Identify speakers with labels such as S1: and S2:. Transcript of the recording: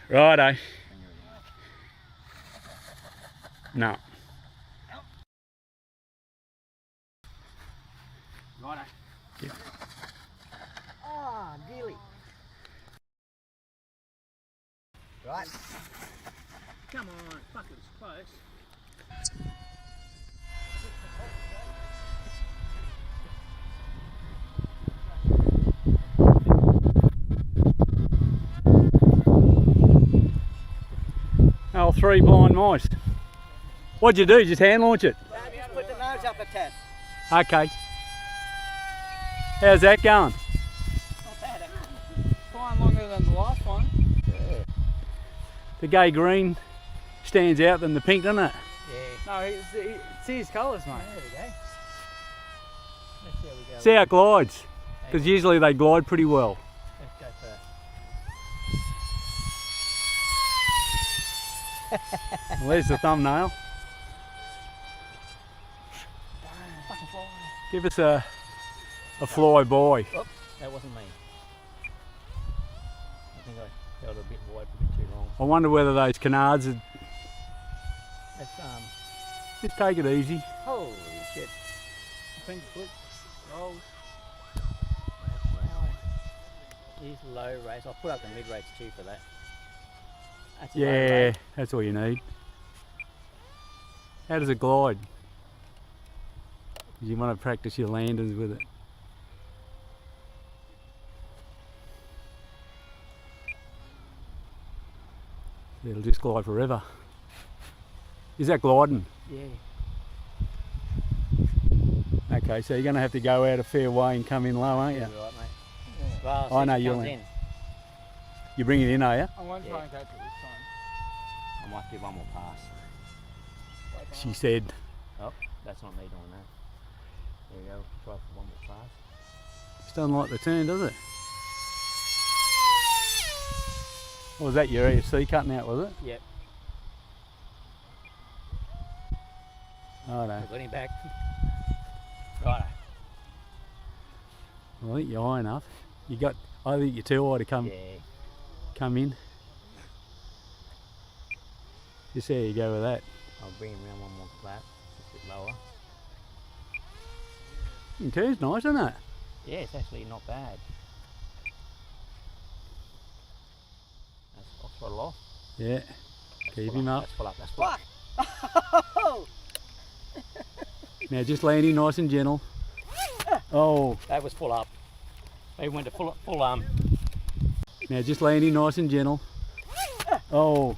S1: Righto. No.
S2: Righto.
S1: Yeah.
S2: Ah, dearly. Right. Come on, fuck, it was close.
S1: Oh, 3 blind mice. What'd you do? Just hand launch it?
S2: Just put the nose up a tad.
S1: Okay. How's that going?
S2: Not bad, flying longer than the last one. Yeah.
S1: The gay green stands out than the pink, doesn't it?
S2: Yeah. No, it's his colours, mate. There we go. Let's see how we go.
S1: See how it glides. Because usually they glide pretty well.
S2: Let's go first.
S1: Well, there's the thumbnail.
S2: Fucking fly.
S1: Give us a fly by.
S2: Oh, that wasn't me. I think I held it a bit wide, a bit too long.
S1: I wonder whether those canards would
S2: Let's
S1: just take it easy.
S2: holy shit. Finger flip, rolls. These low rates, I'll put up the mid rates too for that. That's a low
S1: Yeah,
S2: rate.
S1: that's all you need. How does it glide? You want to practice your landings with it. It'll just glide forever. Is that gliding?
S2: Yeah.
S1: Okay, so you're going to have to go out a fair way and come in low, aren't you?
S2: You're right, mate. Well,
S1: I know
S2: it
S1: you'll
S2: comes
S1: land.
S2: in.
S1: You bring it in, are you?
S3: I won't try and catch it this time.
S2: I might do one more pass.
S1: She said.
S2: Oh, that's not me doing that. There you go, try for one more pass.
S1: Just doesn't like the turn, does it? What was that, your EFC cutting out, was it?
S2: Yep.
S1: I know.
S2: I've got him back. Righto.
S1: Well, I think you're high enough. I think you're too high to come in. Just there you go with that.
S2: I'll bring him around one more flat, just a bit lower.
S1: It turns nice, isn't it?
S2: Yeah, it's actually not bad. I'll throttle off.
S1: Yeah. Keep him up.
S2: That's full up, that's full up.
S1: Now just land him nice and gentle. Oh.
S2: That was full up. They went to full
S1: Now just land him nice and gentle. Oh.